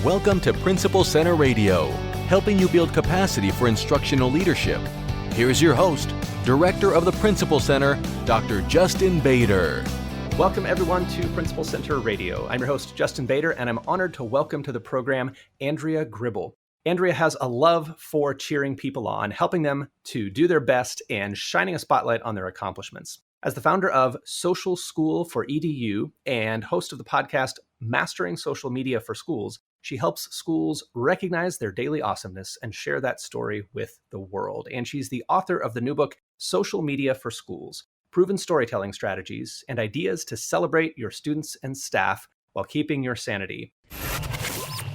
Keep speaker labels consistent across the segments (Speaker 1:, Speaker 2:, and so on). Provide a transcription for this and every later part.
Speaker 1: Welcome to Principal Center Radio, helping you build capacity for instructional leadership. Here's your host, Director of the Principal Center, Dr. Justin Bader.
Speaker 2: Welcome everyone to Principal Center Radio. I'm your host, Justin Bader, and I'm honored to welcome to the program Andrea Gribble. Andrea has a love for cheering people on, helping them to do their best and shining a spotlight on their accomplishments. As the founder of Social School for EDU and host of the podcast Mastering Social Media for Schools, she helps schools recognize their daily awesomeness and share that story with the world. And she's the author of the new book, Social Media for Schools, Proven Storytelling Strategies and Ideas to Celebrate Your Students and Staff while Keeping Your Sanity.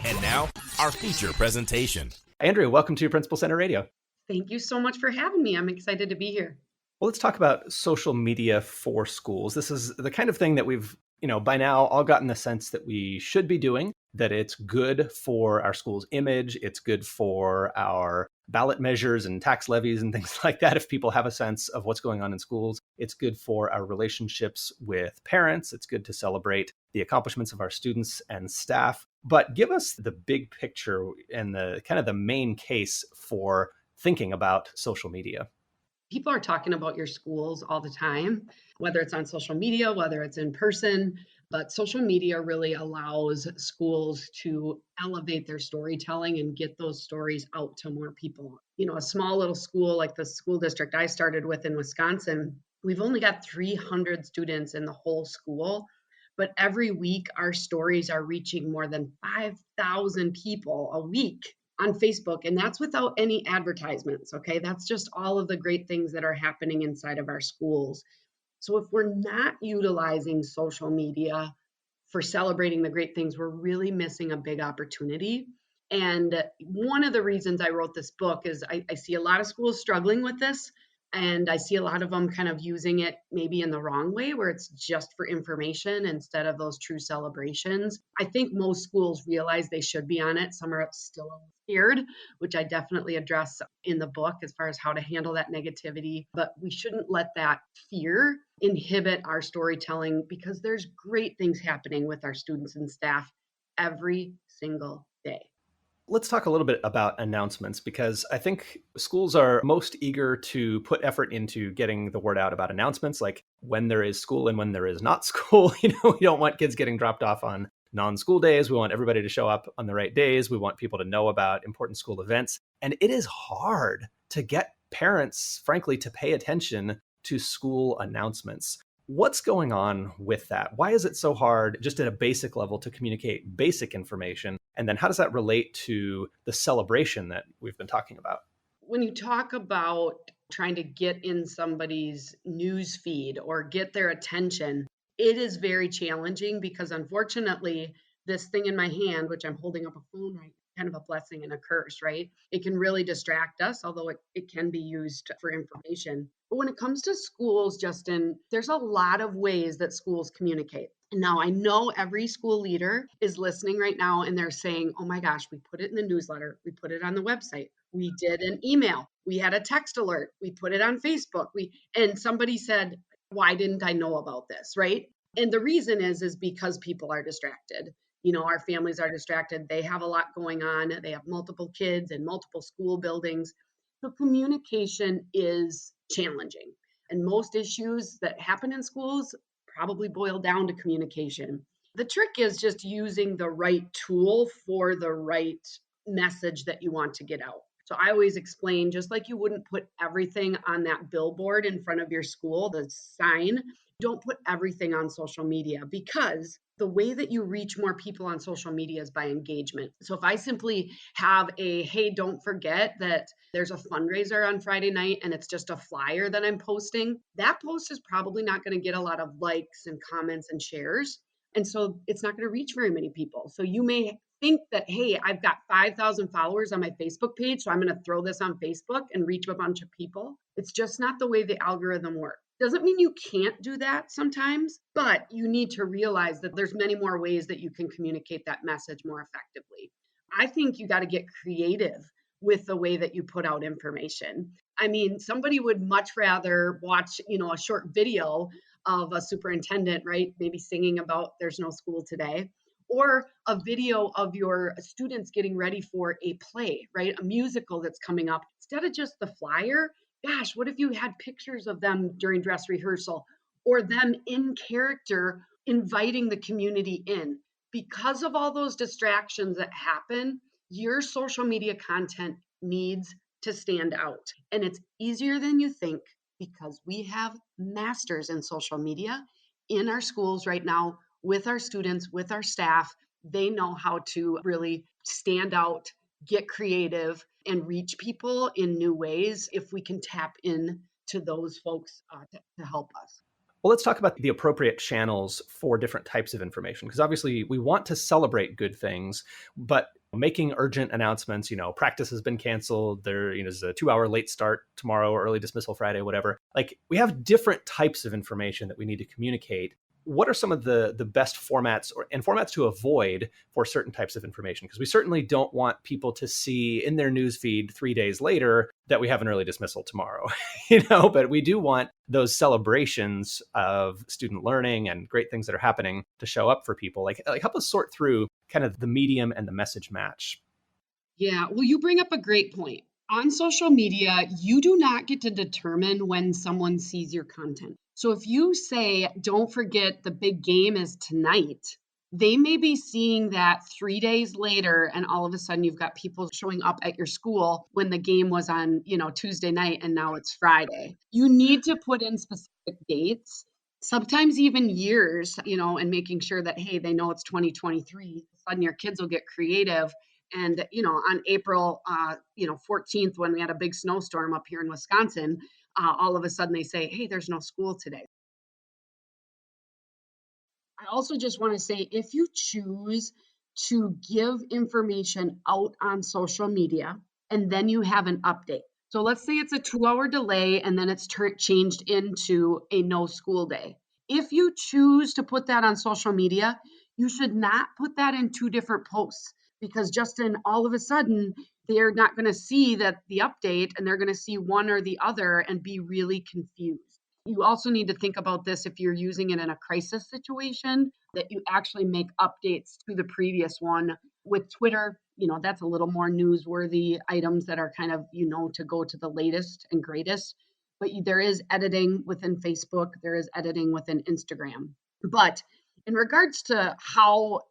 Speaker 3: And now, our feature presentation.
Speaker 2: Andrea, welcome to Principal Center Radio.
Speaker 4: Thank you so much for having me. I'm excited to be here.
Speaker 2: Well, let's talk about social media for schools. This is the kind of thing that we've, by now all gotten the sense that we should be doing, that it's good for our school's image, it's good for our ballot measures and tax levies and things like that. If people have a sense of what's going on in schools, it's good for our relationships with parents. It's good to celebrate the accomplishments of our students and staff. But give us the big picture and the kind of the main case for thinking about social media.
Speaker 4: People are talking about your schools all the time, whether it's on social media, whether it's in person, but social media really allows schools to elevate their storytelling and get those stories out to more people. A small little school like the school district I started with in Wisconsin, we've only got 300 students in the whole school, but every week our stories are reaching more than 5,000 people a week on Facebook, and that's without any advertisements, okay? That's just all of the great things that are happening inside of our schools. So if we're not utilizing social media for celebrating the great things, we're really missing a big opportunity. And one of the reasons I wrote this book is I see a lot of schools struggling with this, and I see a lot of them kind of using it maybe in the wrong way, where it's just for information instead of those true celebrations. I think most schools realize they should be on it. Some are still scared, which I definitely address in the book as far as how to handle that negativity. But we shouldn't let that fear inhibit our storytelling, because there's great things happening with our students and staff every single day.
Speaker 2: Let's talk a little bit about announcements, because I think schools are most eager to put effort into getting the word out about announcements, like when there is school and when there is not school. We don't want kids getting dropped off on non-school days. We want everybody to show up on the right days. We want people to know about important school events. And it is hard to get parents, frankly, to pay attention to school announcements. What's going on with that? Why is it so hard just at a basic level to communicate basic information? And then how does that relate to the celebration that we've been talking about?
Speaker 4: When you talk about trying to get in somebody's news feed or get their attention, it is very challenging, because unfortunately, this thing in my hand, which I'm holding up a phone right, kind of a blessing and a curse, right? It can really distract us, although it can be used for information. But when it comes to schools, Justin, there's a lot of ways that schools communicate. And now I know every school leader is listening right now, and they're saying, oh my gosh, we put it in the newsletter. We put it on the website. We did an email. We had a text alert. We put it on Facebook. And somebody said, why didn't I know about this, right? And the reason is because people are distracted. Our families are distracted. They have a lot going on. They have multiple kids in multiple school buildings. So communication is challenging. And most issues that happen in schools probably boil down to communication. The trick is just using the right tool for the right message that you want to get out. So I always explain, just like you wouldn't put everything on that billboard in front of your school, the sign, don't put everything on social media, because the way that you reach more people on social media is by engagement. So if I simply have hey, don't forget that there's a fundraiser on Friday night and it's just a flyer that I'm posting, that post is probably not going to get a lot of likes and comments and shares. And so it's not going to reach very many people. So you may think that, hey, I've got 5,000 followers on my Facebook page, so I'm going to throw this on Facebook and reach a bunch of people. It's just not the way the algorithm works. Doesn't mean you can't do that sometimes, but you need to realize that there's many more ways that you can communicate that message more effectively. I think you got to get creative with the way that you put out information. I mean, somebody would much rather watch, a short video of a superintendent, right? Maybe singing about there's no school today, or a video of your students getting ready for a play, right? A musical that's coming up. Instead of just the flyer, gosh, what if you had pictures of them during dress rehearsal or them in character inviting the community in? Because of all those distractions that happen, your social media content needs to stand out. And it's easier than you think because we have masters in social media in our schools right now with our students, with our staff. They know how to really stand out, get creative, and reach people in new ways if we can tap in to those folks to help us.
Speaker 2: Well, let's talk about the appropriate channels for different types of information, because obviously we want to celebrate good things, but making urgent announcements, practice has been canceled, there's a 2-hour late start tomorrow or early dismissal Friday, whatever. Like, we have different types of information that we need to communicate. What are some of the best formats and formats to avoid for certain types of information? Because we certainly don't want people to see in their news feed 3 days later that we have an early dismissal tomorrow, but we do want those celebrations of student learning and great things that are happening to show up for people. Like help us sort through kind of the medium and the message match.
Speaker 4: Yeah, well, you bring up a great point. On social media, you do not get to determine when someone sees your content. So if you say, don't forget the big game is tonight, they may be seeing that 3 days later, and all of a sudden you've got people showing up at your school when the game was on, Tuesday night and now it's Friday. You need to put in specific dates, sometimes even years, and making sure that, hey, they know it's 2023. Sudden your kids will get creative. And, on April, 14th, when we had a big snowstorm up here in Wisconsin, all of a sudden they say, hey, there's no school today. I also just want to say, if you choose to give information out on social media and then you have an update. So let's say it's a 2-hour delay and then it's changed into a no school day. If you choose to put that on social media, you should not put that in 2 different posts, because Justin, all of a sudden, they're not going to see that the update and they're going to see one or the other and be really confused. You also need to think about this if you're using it in a crisis situation, that you actually make updates to the previous one. With Twitter, that's a little more newsworthy items that are kind of, to go to the latest and greatest. But there is editing within Facebook, there is editing within Instagram. But in regards to how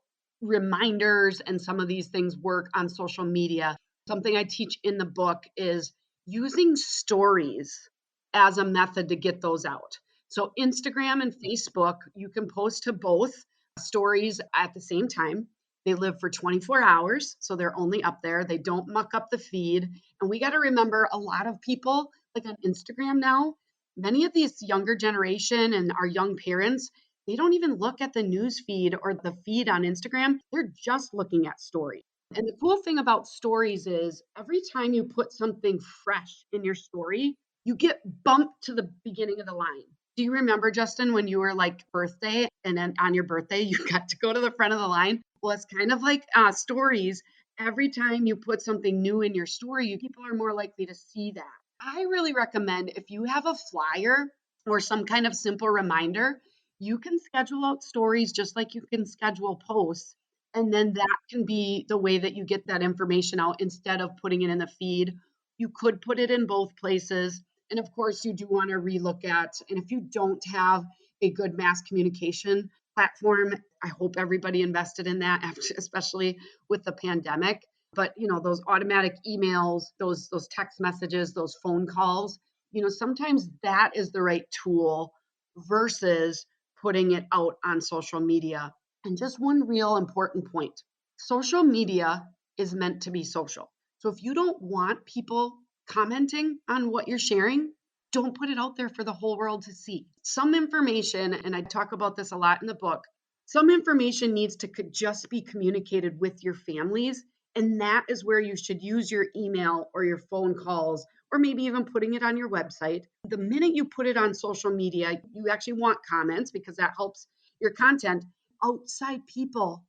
Speaker 4: reminders and some of these things work on social media, something I teach in the book is using stories as a method to get those out. So Instagram and Facebook, you can post to both stories at the same time. They live for 24 hours, so they're only up there. They don't muck up the feed. And we got to remember, a lot of people, like on Instagram now, many of these younger generation and our young parents, they don't even look at the news feed or the feed on Instagram. They're just looking at stories. And the cool thing about stories is every time you put something fresh in your story, you get bumped to the beginning of the line. Do you remember, Justin, when you were like birthday and then on your birthday, you got to go to the front of the line? Well, it's kind of like stories. Every time you put something new in your story, people are more likely to see that. I really recommend, if you have a flyer or some kind of simple reminder, you can schedule out stories just like you can schedule posts. And then that can be the way that you get that information out instead of putting it in the feed. You could put it in both places. And of course, you do want to relook at, and if you don't have a good mass communication platform, I hope everybody invested in that, especially with the pandemic. But, those automatic emails, those text messages, those phone calls, sometimes that is the right tool versus putting it out on social media. And just one real important point, social media is meant to be social. So if you don't want people commenting on what you're sharing, don't put it out there for the whole world to see. Some information, and I talk about this a lot in the book, some information needs to just be communicated with your families. And that is where you should use your email or your phone calls, or maybe even putting it on your website. The minute you put it on social media, you actually want comments because that helps your content. Outside people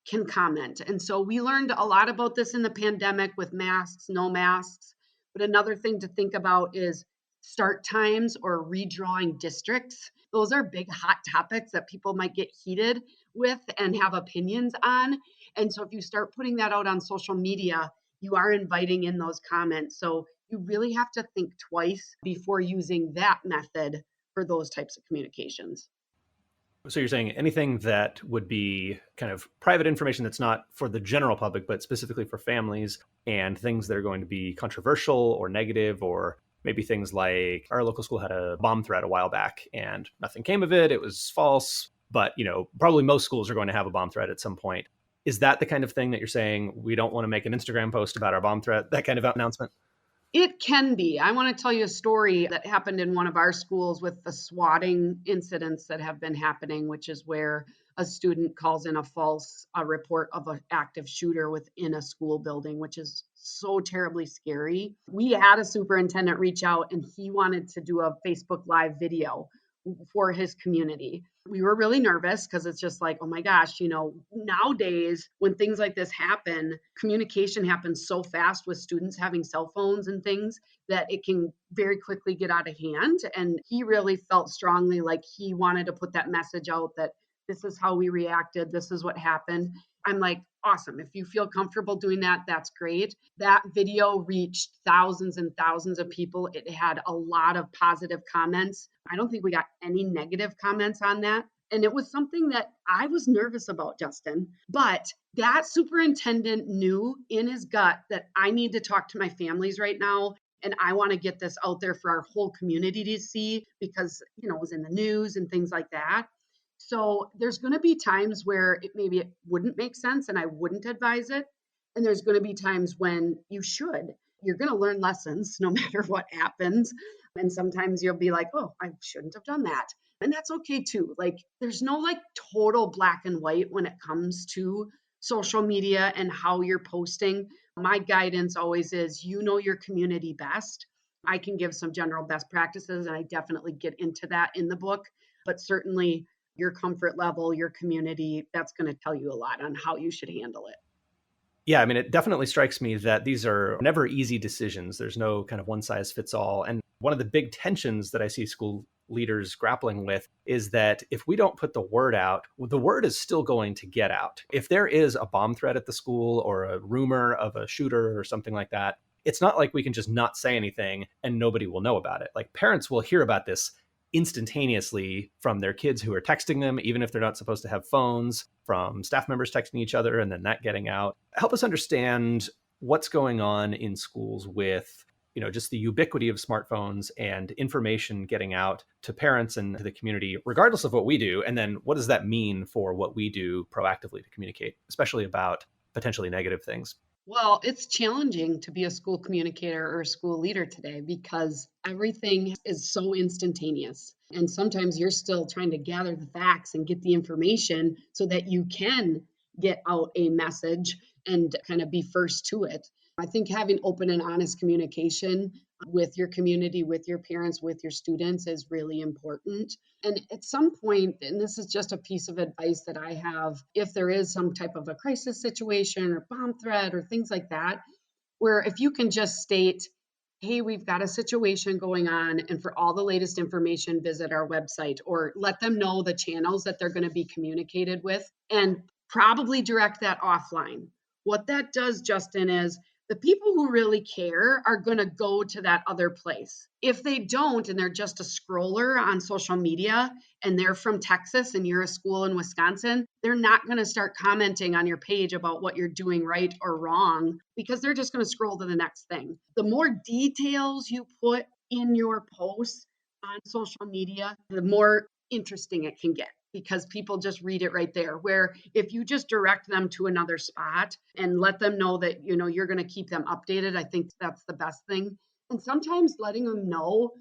Speaker 4: can comment. And so we learned a lot about this in the pandemic with masks, no masks. But another thing to think about is start times or redrawing districts. Those are big hot topics that people might get heated with and have opinions on. And so if you start putting that out on social media, you are inviting in those comments. So you really have to think twice before using that method for those types of communications.
Speaker 2: So you're saying anything that would be kind of private information that's not for the general public, but specifically for families, and things that are going to be controversial or negative, or maybe things like our local school had a bomb threat a while back and nothing came of it. It was false, but probably most schools are going to have a bomb threat at some point. Is that the kind of thing that you're saying we don't want to make an Instagram post about our bomb threat, that kind of announcement?
Speaker 4: It can be. I want to tell you a story that happened in one of our schools with the swatting incidents that have been happening, which is where a student calls in a false report of an active shooter within a school building, which is so terribly scary. We had a superintendent reach out and he wanted to do a Facebook Live video for his community. We were really nervous because it's just like, oh my gosh, nowadays when things like this happen, communication happens so fast with students having cell phones and things that it can very quickly get out of hand. And he really felt strongly like he wanted to put that message out that this is how we reacted, this is what happened. I'm like, awesome. If you feel comfortable doing that, that's great. That video reached thousands and thousands of people. It had a lot of positive comments. I don't think we got any negative comments on that. And it was something that I was nervous about, Justin. But that superintendent knew in his gut that I need to talk to my families right now. And I want to get this out there for our whole community to see because, it was in the news and things like that. So there's going to be times where maybe it wouldn't make sense and I wouldn't advise it. And there's going to be times when you should. You're going to learn lessons no matter what happens. And sometimes you'll be like, oh, I shouldn't have done that. And that's okay too. Like there's no total black and white when it comes to social media and how you're posting. My guidance always is, your community best. I can give some general best practices and I definitely get into that in the book, but certainly your comfort level, your community, that's going to tell you a lot on how you should handle it.
Speaker 2: Yeah, I mean, it definitely strikes me that these are never easy decisions. There's no kind of one size fits all. And one of the big tensions that I see school leaders grappling with is that if we don't put the word out, the word is still going to get out. If there is a bomb threat at the school or a rumor of a shooter or something like that, it's not like we can just not say anything and nobody will know about it. Like parents will hear about this instantaneously from their kids who are texting them, even if they're not supposed to have phones, from staff members texting each other and then that getting out. Help us understand what's going on in schools with, just the ubiquity of smartphones and information getting out to parents and to the community, regardless of what we do. And then what does that mean for what we do proactively to communicate, especially about potentially negative things?
Speaker 4: Well, it's challenging to be a school communicator or a school leader today because everything is so instantaneous. And sometimes you're still trying to gather the facts and get the information so that you can get out a message and kind of be first to it. I think having open and honest communication with your community, with your parents, with your students is really important. And at some point, and this is just a piece of advice that I have, if there is some type of a crisis situation or bomb threat or things like that, where if you can just state, hey, we've got a situation going on, and for all the latest information, visit our website, or let them know the channels that they're going to be communicated with, and probably direct that offline. What that does, Justin, is the people who really care are going to go to that other place. If they don't, and they're just a scroller on social media and they're from Texas and you're a school in Wisconsin, they're not going to start commenting on your page about what you're doing right or wrong because they're just going to scroll to the next thing. The more details you put in your posts on social media, the more interesting it can get, because people just read it right there. Where if you just direct them to another spot and let them know that, you're going to keep them updated, I think that's the best thing. And sometimes letting them know,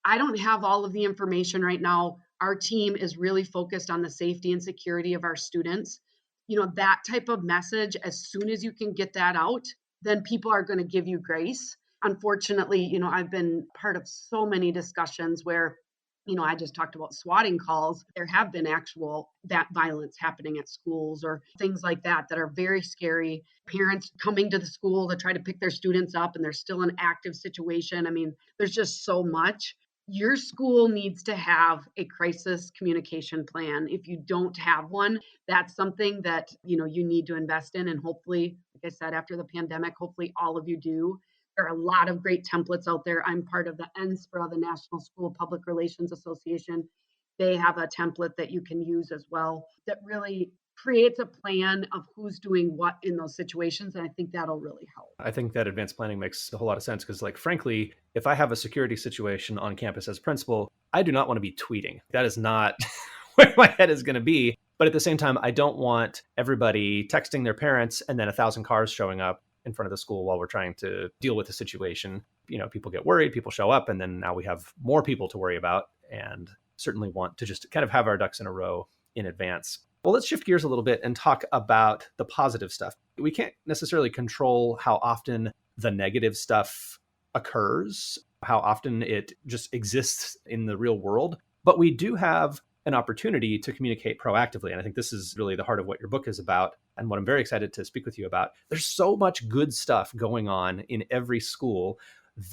Speaker 4: I don't have all of the information right now. Our team is really focused on the safety and security of our students. That type of message, as soon as you can get that out, then people are going to give you grace. Unfortunately, I've been part of so many discussions where I just talked about swatting calls. There have been actual that violence happening at schools or things like that are very scary. Parents coming to the school to try to pick their students up and there's still an active situation. I mean, there's just so much. Your school needs to have a crisis communication plan. If you don't have one, that's something that, you need to invest in. And hopefully, like I said, after the pandemic, hopefully all of you do. There are a lot of great templates out there. I'm part of the NSPRA, the National School Public Relations Association. They have a template that you can use as well that really creates a plan of who's doing what in those situations. And I think that'll really help.
Speaker 2: I think that advanced planning makes a whole lot of sense because, like, frankly, if I have a security situation on campus as principal, I do not want to be tweeting. That is not where my head is going to be. But at the same time, I don't want everybody texting their parents and then 1,000 cars showing up in front of the school while we're trying to deal with the situation. People get worried, people show up, and then now we have more people to worry about, and certainly want to just kind of have our ducks in a row in advance. Well, let's shift gears a little bit and talk about the positive stuff. We can't necessarily control how often the negative stuff occurs, how often it just exists in the real world, but we do have an opportunity to communicate proactively. And I think this is really the heart of what your book is about and what I'm very excited to speak with you about. There's so much good stuff going on in every school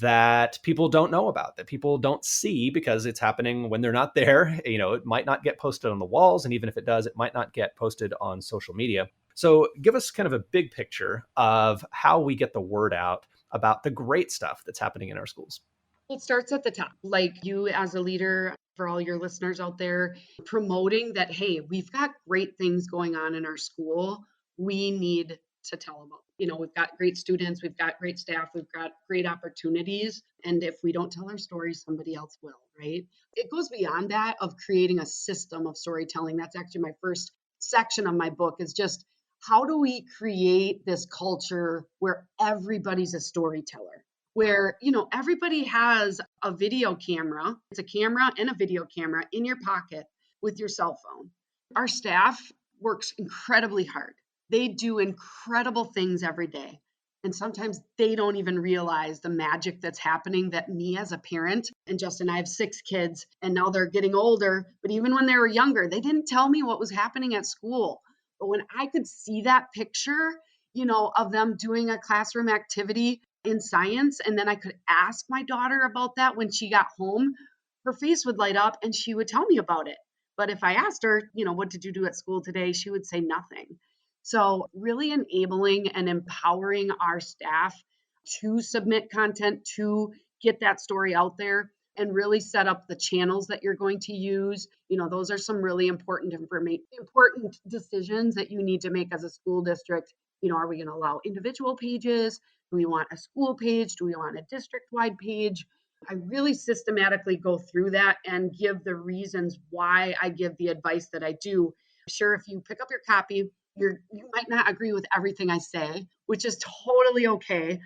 Speaker 2: that people don't know about, that people don't see because it's happening when they're not there. It might not get posted on the walls. And even if it does, it might not get posted on social media. So give us kind of a big picture of how we get the word out about the great stuff that's happening in our schools.
Speaker 4: It starts at the top, like you as a leader, for all your listeners out there, promoting that, hey, we've got great things going on in our school. We need to tell them about. We've got great students, we've got great staff, we've got great opportunities. And if we don't tell our stories, somebody else will, right? It goes beyond that of creating a system of storytelling. That's actually my first section of my book, is just how do we create this culture where everybody's a storyteller? Where, everybody has a video camera. It's a camera and a video camera in your pocket with your cell phone. Our staff works incredibly hard. They do incredible things every day. And sometimes they don't even realize the magic that's happening that me as a parent, and Justin, I have 6 kids and now they're getting older, but even when they were younger, they didn't tell me what was happening at school. But when I could see that picture, of them doing a classroom activity in science, and then I could ask my daughter about that when she got home, her face would light up and she would tell me about it. But if I asked her, what did you do at school today? She would say nothing. So really enabling and empowering our staff to submit content, to get that story out there, and really set up the channels that you're going to use. Those are some really important decisions that you need to make as a school district. Are we going to allow individual pages? Do we want a school page? Do we want a district-wide page? I really systematically go through that and give the reasons why I give the advice that I do. Sure, if you pick up your copy, you might not agree with everything I say, which is totally okay.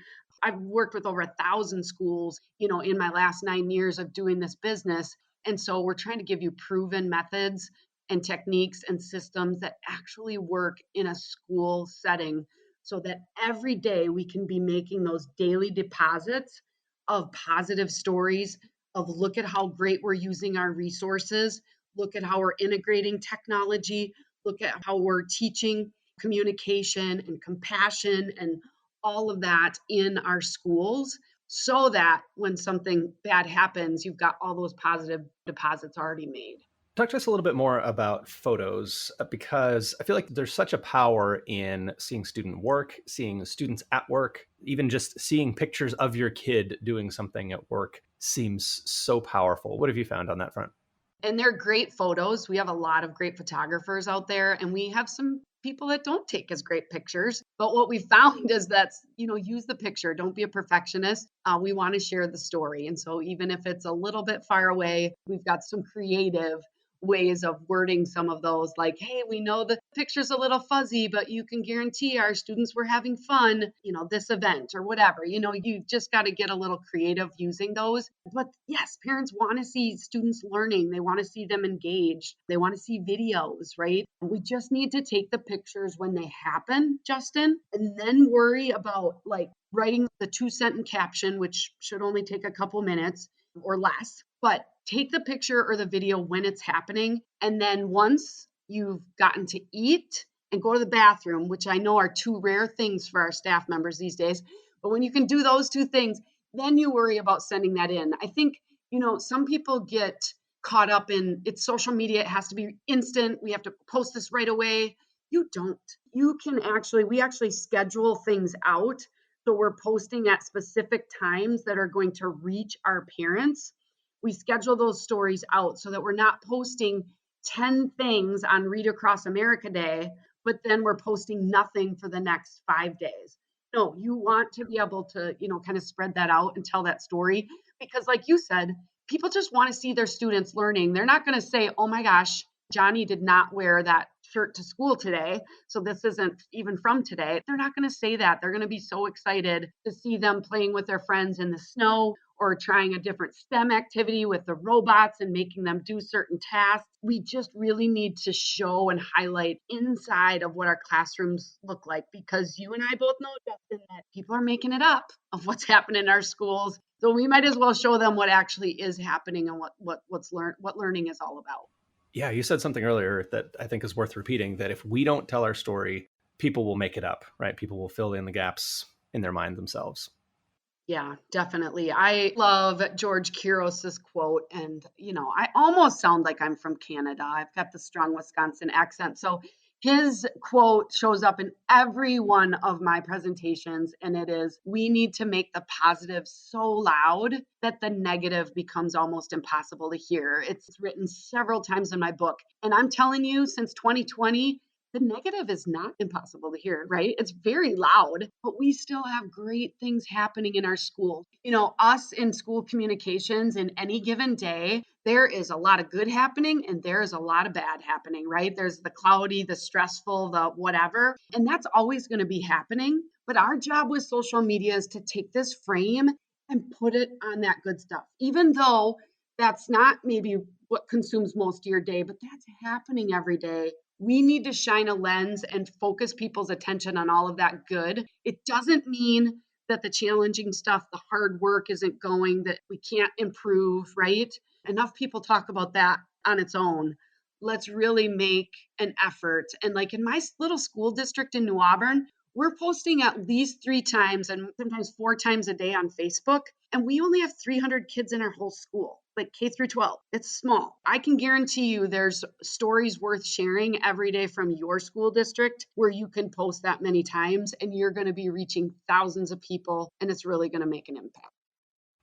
Speaker 4: I've worked with over 1,000 schools, in my last 9 years of doing this business. And so we're trying to give you proven methods and techniques and systems that actually work in a school setting so that every day we can be making those daily deposits of positive stories of look at how great we're using our resources, look at how we're integrating technology, look at how we're teaching communication and compassion and all of that in our schools, so that when something bad happens, you've got all those positive deposits already made.
Speaker 2: Talk to us a little bit more about photos, because I feel like there's such a power in seeing student work, seeing students at work, even just seeing pictures of your kid doing something at work seems so powerful. What have you found on that front?
Speaker 4: And they're great photos. We have a lot of great photographers out there, and we have some people that don't take as great pictures. But what we found is that, use the picture. Don't be a perfectionist. We want to share the story. And so even if it's a little bit far away, we've got some creative ways of wording some of those, like, hey, we know the picture's a little fuzzy, but you can guarantee our students were having fun, this event or whatever. You just got to get a little creative using those. But yes, parents want to see students learning. They want to see them engaged. They want to see videos, right? We just need to take the pictures when they happen, Justin, and then worry about writing the 2-sentence caption, which should only take a couple minutes or less. But take the picture or the video when it's happening. And then once you've gotten to eat and go to the bathroom, which I know are 2 rare things for our staff members these days, but when you can do those 2 things, then you worry about sending that in. I think Some people get caught up in it's social media. It has to be instant. We have to post this right away. You don't. We actually schedule things out. So we're posting at specific times that are going to reach our parents. We schedule those stories out so that we're not posting 10 things on Read Across America Day, but then we're posting nothing for the next 5 days. No, you want to be able to, kind of spread that out and tell that story because, like you said, people just want to see their students learning. They're not going to say, oh my gosh, Johnny did not wear that shirt to school today, so this isn't even from today. They're not going to say that. They're going to be so excited to see them playing with their friends in the snow or trying a different STEM activity with the robots and making them do certain tasks. We just really need to show and highlight inside of what our classrooms look like because you and I both know, Justin, that people are making it up of what's happening in our schools. So we might as well show them what actually is happening and what learning is all about.
Speaker 2: Yeah, you said something earlier that I think is worth repeating, that if we don't tell our story, people will make it up, right? People will fill in the gaps in their mind themselves.
Speaker 4: Yeah, definitely. I love George Kiros's quote. And, I almost sound like I'm from Canada. I've got the strong Wisconsin accent. So his quote shows up in every one of my presentations. And it is, we need to make the positive so loud that the negative becomes almost impossible to hear. It's written several times in my book. And I'm telling you, since 2020, the negative is not impossible to hear, right? It's very loud, but we still have great things happening in our school. Us in school communications in any given day, there is a lot of good happening and there is a lot of bad happening, right? There's the cloudy, the stressful, the whatever, and that's always going to be happening. But our job with social media is to take this frame and put it on that good stuff, even though that's not maybe what consumes most of your day, but that's happening every day. We need to shine a lens and focus people's attention on all of that good. It doesn't mean that the challenging stuff, the hard work isn't going, that we can't improve, right? Enough people talk about that on its own. Let's really make an effort. And like in my little school district in New Auburn, we're posting at least 3 times and sometimes 4 times a day on Facebook. And we only have 300 kids in our whole school, like K through 12. It's small. I can guarantee you there's stories worth sharing every day from your school district where you can post that many times and you're going to be reaching thousands of people and it's really going to make an impact.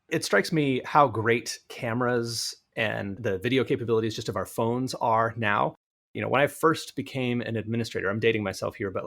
Speaker 2: It strikes me how great cameras and the video capabilities just of our phones are now. When I first became an administrator, I'm dating myself here, but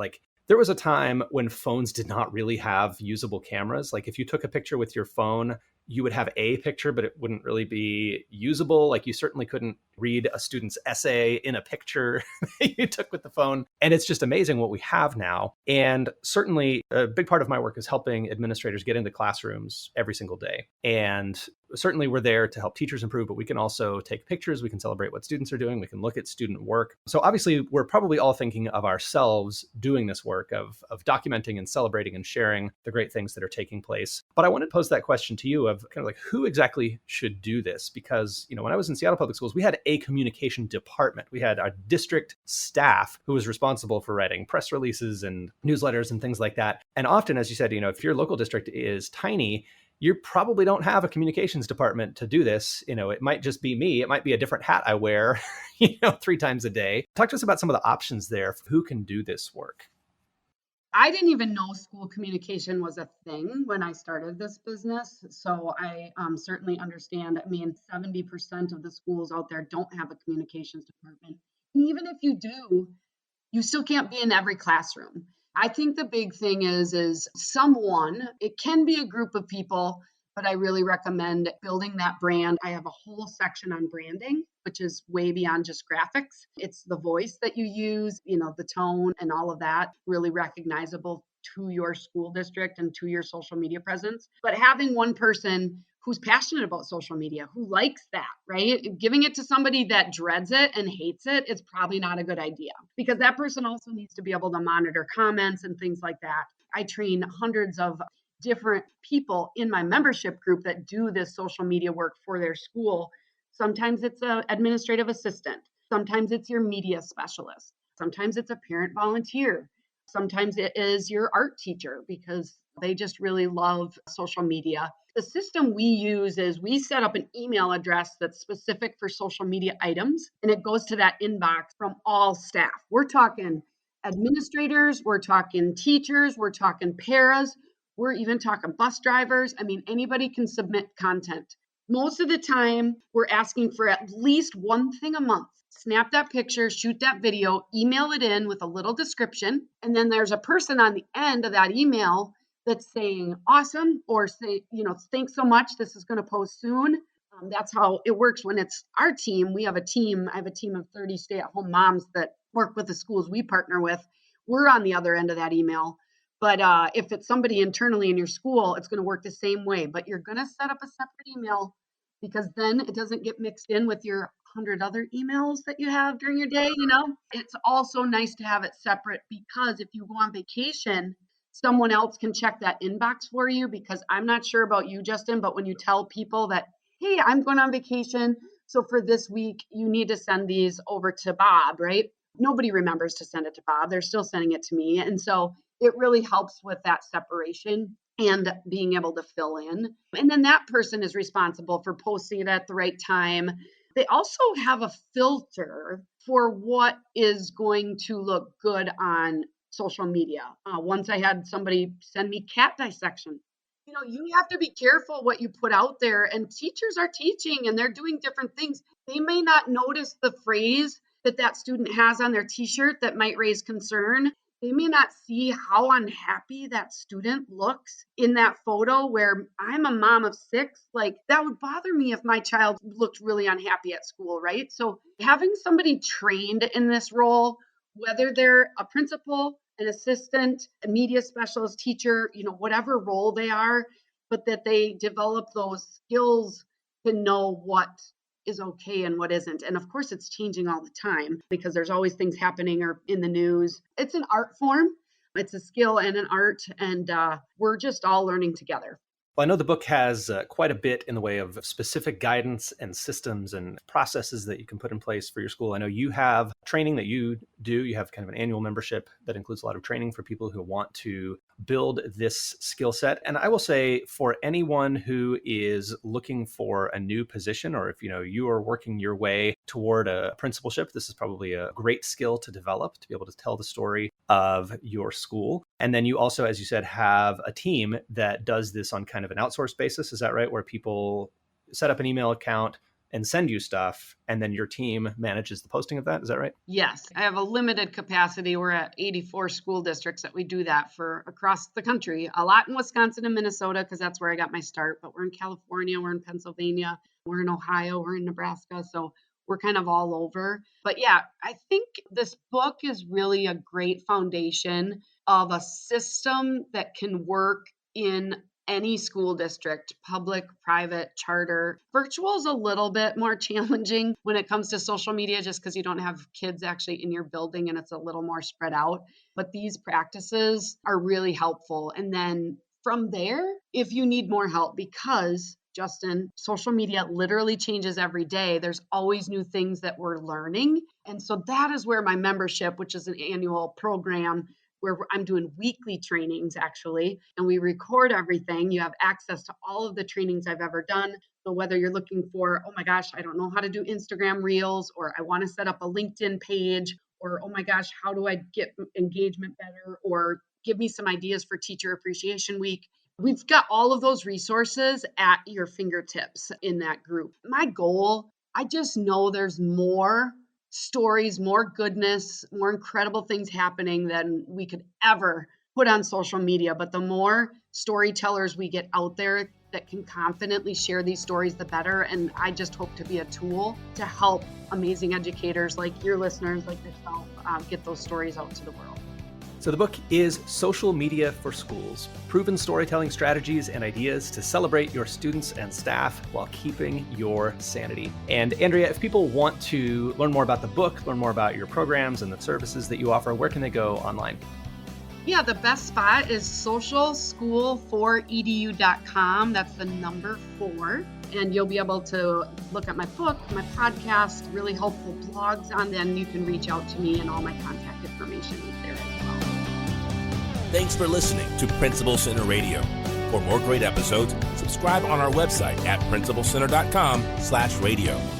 Speaker 2: there was a time when phones did not really have usable cameras. Like if you took a picture with your phone, you would have a picture, but it wouldn't really be usable. Like you certainly couldn't read a student's essay in a picture that you took with the phone. And it's just amazing what we have now. And certainly a big part of my work is helping administrators get into classrooms every single day. And certainly we're there to help teachers improve, but we can also take pictures. We can celebrate what students are doing. We can look at student work. So obviously we're probably all thinking of ourselves doing this work of documenting and celebrating and sharing the great things that are taking place. But I want to pose that question to you of kind of like who exactly should do this? Because, when I was in Seattle Public Schools, we had a communication department. We had our district staff who was responsible for writing press releases and newsletters and things like that. And often, as you said, if your local district is tiny, you probably don't have a communications department to do this. It might just be me. It might be a different hat I wear, 3 times a day. Talk to us about some of the options there. Who can do this work?
Speaker 4: I didn't even know school communication was a thing when I started this business. So I certainly understand. 70% of the schools out there don't have a communications department. And even if you do, you still can't be in every classroom. I think the big thing is someone, it can be a group of people, but I really recommend building that brand. I have a whole section on branding, which is way beyond just graphics. It's the voice that you use, the tone and all of that, really recognizable to your school district and to your social media presence. But having one person who's passionate about social media, who likes that, right? Giving it to somebody that dreads it and hates it is probably not a good idea because that person also needs to be able to monitor comments and things like that. I train hundreds of different people in my membership group that do this social media work for their school. Sometimes it's an administrative assistant. Sometimes it's your media specialist. Sometimes it's a parent volunteer. Sometimes it is your art teacher because They just really love social media. The system we use is we set up an email address that's specific for social media items, and it goes to that inbox from all staff. We're talking administrators, we're talking teachers, we're talking paras, we're even talking bus drivers. I mean, anybody can submit content. Most of the time, we're asking for at least one thing a month. Snap that picture, shoot that video, email it in with a little description. And then there's a person on the end of that email that's saying awesome, or say, thanks so much. This is going to post soon. That's how it works when it's our team. We have a team. I have a team of 30 stay-at-home moms that work with the schools we partner with. We're on the other end of that email. But if it's somebody internally in your school, it's going to work the same way. But you're going to set up a separate email, because then it doesn't get mixed in with your 100 other emails that you have during your day. It's also nice to have it separate, because if you go on vacation, someone else can check that inbox for you. Because I'm not sure about you, Justin, but when you tell people that, hey, I'm going on vacation, so for this week, you need to send these over to Bob, right? Nobody remembers to send it to Bob. They're still sending it to me. And so it really helps with that separation and being able to fill in. And then that person is responsible for posting it at the right time. They also have a filter for what is going to look good on social media. Once I had somebody send me cat dissection. You have to be careful what you put out there, and teachers are teaching and they're doing different things. They may not notice the phrase that student has on their t-shirt that might raise concern. They may not see how unhappy that student looks in that photo, where I'm a mom of 6. Like, that would bother me if my child looked really unhappy at school, right? So having somebody trained in this role, whether they're a principal, an assistant, a media specialist, teacher, whatever role they are, but that they develop those skills to know what is okay and what isn't. And of course, it's changing all the time, because there's always things happening or in the news. It's an art form. It's a skill and an art, and we're just all learning together.
Speaker 2: Well, I know the book has quite a bit in the way of specific guidance and systems and processes that you can put in place for your school. I know you have training that you do. You have kind of an annual membership that includes a lot of training for people who want to build this skill set. And I will say, for anyone who is looking for a new position, or if you are working your way toward a principalship, this is probably a great skill to develop, to be able to tell the story of your school. And then you also, as you said, have a team that does this on kind of an outsourced basis. Is that right? Where people set up an email account and send you stuff, and then your team manages the posting of that. Is that right?
Speaker 4: Yes. I have a limited capacity. We're at 84 school districts that we do that for across the country. A lot in Wisconsin and Minnesota, because that's where I got my start. But we're in California, we're in Pennsylvania, we're in Ohio, we're in Nebraska. So we're kind of all over. But yeah, I think this book is really a great foundation of a system that can work in any school district, public, private, charter. Virtual is a little bit more challenging when it comes to social media, just because you don't have kids actually in your building and it's a little more spread out. But these practices are really helpful. And then from there, if you need more help, because Justin, social media literally changes every day. There's always new things that we're learning. And so that is where my membership, which is an annual program, where I'm doing weekly trainings actually, and we record everything. You have access to all of the trainings I've ever done. So whether you're looking for, oh my gosh, I don't know how to do Instagram Reels, or I want to set up a LinkedIn page, or oh my gosh, how do I get engagement better, or give me some ideas for Teacher Appreciation Week. We've got all of those resources at your fingertips in that group. My goal, I just know there's more stories, more goodness, more incredible things happening than we could ever put on social media. But the more storytellers we get out there that can confidently share these stories, the better. And I just hope to be a tool to help amazing educators like your listeners, like yourself, get those stories out to the world.
Speaker 2: So the book is Social Media for Schools, Proven Storytelling Strategies and Ideas to Celebrate Your Students and Staff While Keeping Your Sanity. And Andrea, if people want to learn more about the book, learn more about your programs and the services that you offer, where can they go online?
Speaker 4: Yeah, the best spot is socialschool4edu.com. That's the number 4. And you'll be able to look at my book, my podcast, really helpful blogs on. Then you can reach out to me, and all my contact information is there as well.
Speaker 3: Thanks for listening to Principal Center Radio. For more great episodes, subscribe on our website at principalcenter.com/radio.